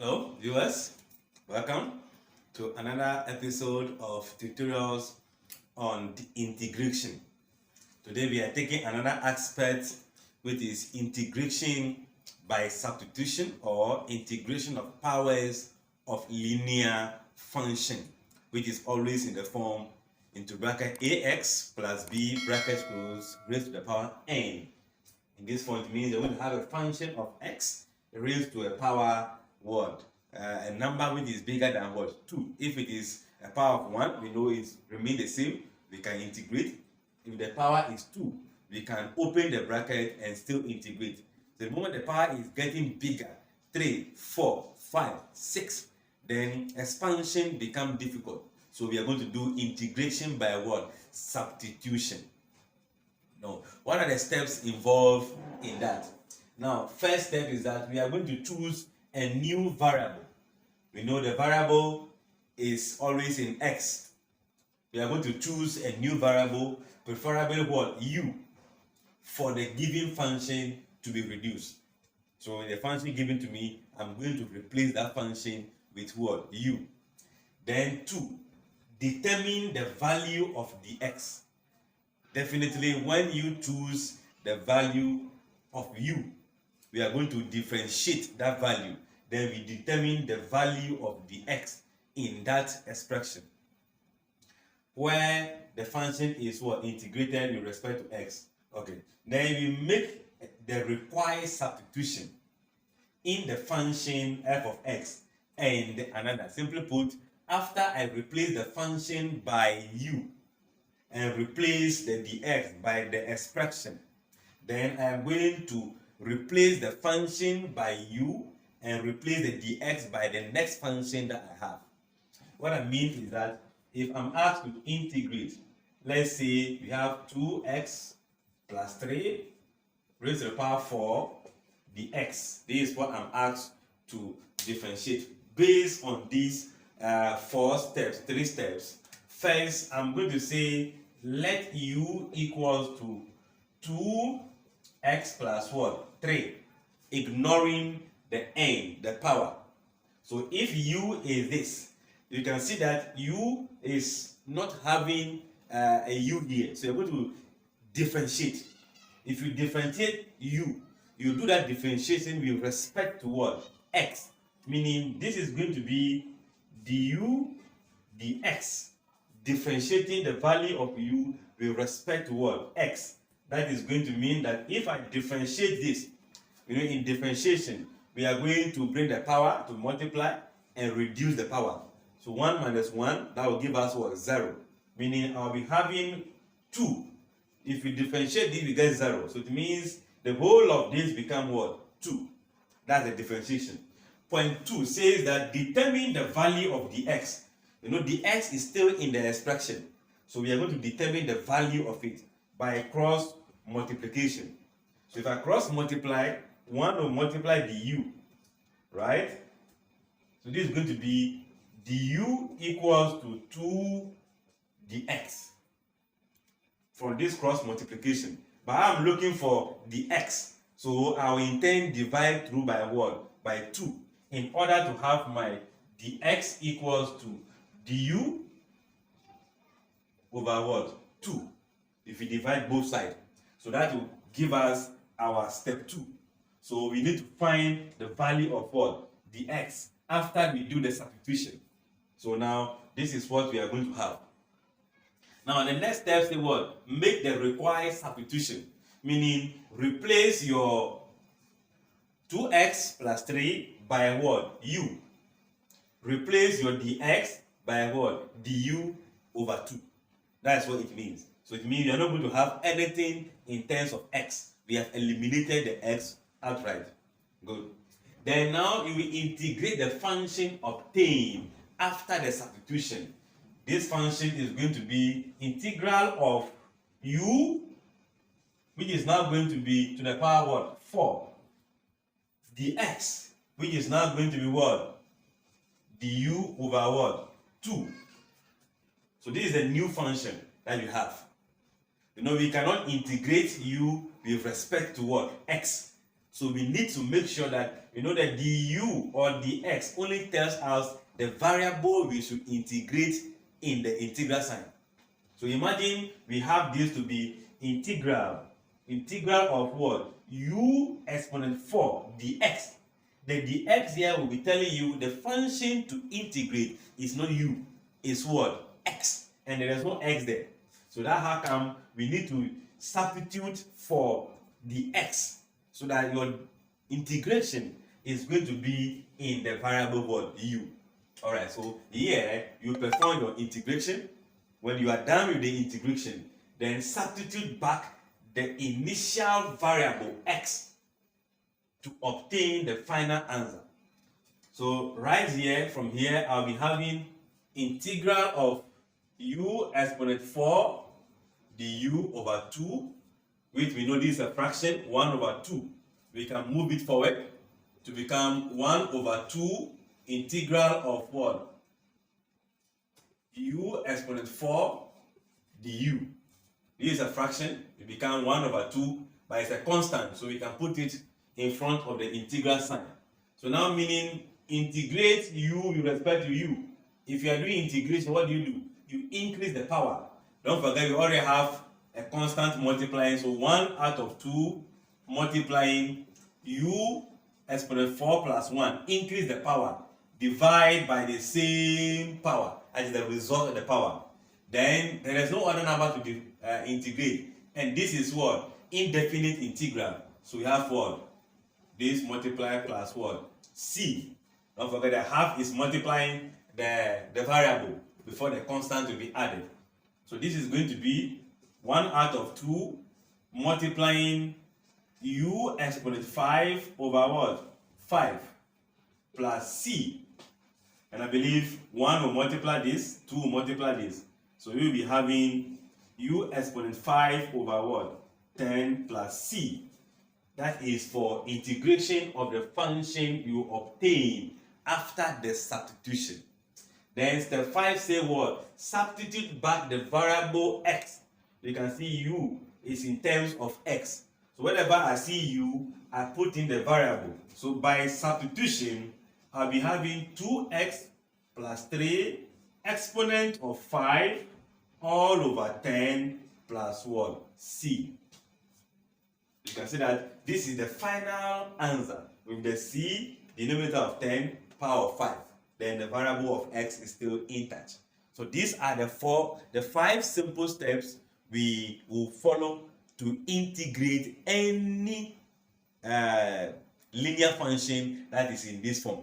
Hello viewers, welcome to another episode of tutorials on the integration. Today we are taking another aspect, which is integration by substitution or integration of powers of linear function, which is always in the form into bracket ax plus b bracket close raised to the power n. In this form, it means you're going to have a function of x raised to a power what? A number which is bigger than what? 2. If it is a power of 1, we know it remains the same. We can integrate. If the power is 2, we can open the bracket and still integrate. So the moment the power is getting bigger, 3, 4, 5, 6, then expansion becomes difficult. So we are going to do integration by what? Substitution. Now, what are the steps involved in that? Now, first step is that we are going to choose a new variable. We know the variable is always in x. We are going to choose a new variable, preferably what? U, for the given function to be reduced. So in the function given to me, I'm going to replace that function with what? U. Then 2, determine the value of the x. Definitely, when you choose the value of u, we are going to differentiate that value. Then we determine the value of the x in that expression, where the function is what? Integrated with respect to x. Okay. Then we make the required substitution in the function f of x and another. Simply put, after I replace the function by u and replace the dx by the expression, then I'm going to replace the function by u and replace the dx by the next function that I have. What I mean is that if I'm asked to integrate, let's say we have 2x plus 3 raised to the power 4 dx. This is what I'm asked to differentiate based on these 3 steps. First, I'm going to say let u equals to 2x plus what? 3, ignoring the n, the power. So if u is this, you can see that u is not having a u here. So you're going to differentiate. If you differentiate u, you do that differentiation with respect to what? X. Meaning this is going to be du dx. Differentiating the value of u with respect to what? X. That is going to mean that if I differentiate this, in differentiation, we are going to bring the power to multiply and reduce the power. So 1 minus 1, that will give us what? 0. Meaning I'll be having 2. If we differentiate this, we get 0. So it means the whole of this become what? 2. That's the differentiation. Point 2 says that determine the value of the x. The x is still in the expression. So we are going to determine the value of it by cross multiplication. So if I cross multiply, 1 will multiply du, right? So this is going to be du equals to 2 dx from this cross multiplication. But I'm looking for the x. So I will intend divide through by what? By 2, in order to have my dx equals to du over what? 2. If we divide both sides. So that will give us our step 2. So we need to find the value of what? The x after we do the substitution. So now this is what we are going to have. Now the next step is what? Make the required substitution. Meaning replace your 2x plus 3 by what? U. Replace your dx by what? Du over 2. That's what it means. So it means you're not going to have anything in terms of x. We have eliminated the x outright. Good. Then now you will integrate the function obtained after the substitution. This function is going to be integral of u, which is now going to be to the power what? 4. Dx, which is now going to be what? Du over what? 2. So this is a new function that you have. We cannot integrate u with respect to what? X. So we need to make sure that you know that the u or the x only tells us the variable we should integrate in the integral sign. So imagine we have this to be integral of what? U exponent 4 dx. The dx here will be telling you the function to integrate is not u, it's what? X. And there is no x there. So that's how come we need to substitute for the x so that your integration is going to be in the variable what? U. Alright, so here you perform your integration. When you are done with the integration, then substitute back the initial variable x to obtain the final answer. So right here, from here, I'll be having integral of u exponent 4 du over 2, which we know this is a fraction, 1 over 2. We can move it forward to become 1 over 2 integral of what? U exponent 4 du. This is a fraction, it becomes 1 over 2, but it's a constant, so we can put it in front of the integral sign. So now meaning integrate u with respect to u. If you are doing integration, what do? You increase the power. Don't forget, we already have a constant multiplying, so 1 out of 2 multiplying u exponent 4 plus 1, increase the power, divide by the same power as the result of the power. Then there is no other number to integrate, and this is what? Indefinite integral. So we have what? This multiply plus what? C. Don't forget that half is multiplying the variable before the constant will be added. So this is going to be 1 out of 2 multiplying u exponent 5 over what? 5 plus c. And I believe 1 will multiply this, 2 will multiply this. So we will be having u exponent 5 over what? 10 plus c. That is for integration of the function you obtain after the substitution. Then step 5 say what? Substitute back the variable x. You can see u is in terms of x. So whenever I see u, I put in the variable. So by substitution, I'll be having 2x plus 3 exponent of 5 all over 10 plus what? C. You can see that this is the final answer with the c, denominator of 10, power of 5. Then the variable of x is still intact. So these are the 5 simple steps we will follow to integrate any linear function that is in this form.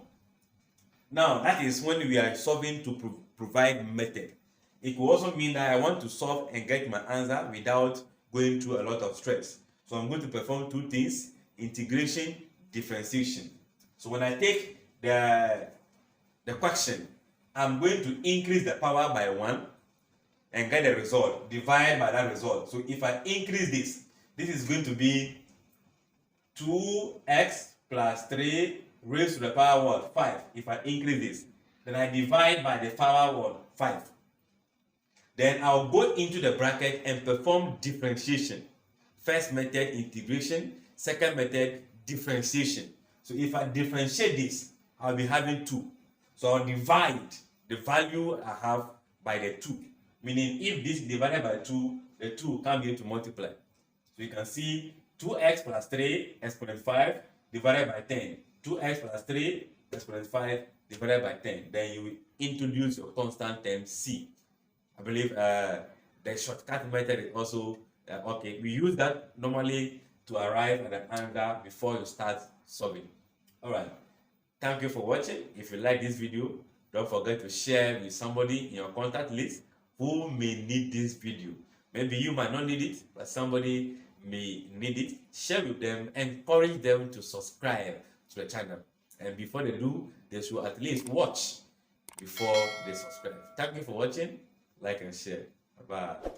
Now, that is when we are solving to provide method. It will also mean that I want to solve and get my answer without going through a lot of stress. So I'm going to perform 2 things: integration, differentiation. So when I take the question, I'm going to increase the power by 1 and get the result, divide by that result. So if I increase this is going to be 2x plus 3 raised to the power what? 5. If I increase this, then I divide by the power what? 5. Then I'll go into the bracket and perform differentiation. First method, integration. Second method, differentiation. So if I differentiate this, I'll be having 2. So I'll divide the value I have by the 2. Meaning if this is divided by 2, the 2 can't be able to multiply. So you can see 2x plus 3 exponent 5 divided by 10. 2x plus 3 exponent 5 divided by 10. Then you will introduce your constant term c. I believe the shortcut method is also okay. We use that normally to arrive at an answer before you start solving. Alright. Thank you for watching. If you like this video, don't forget to share with somebody in your contact list who may need this video. Maybe you might not need it, but somebody may need it. Share with them, encourage them to subscribe to the channel. And before they do, they should at least watch before they subscribe. Thank you for watching. Like and share. Bye-bye.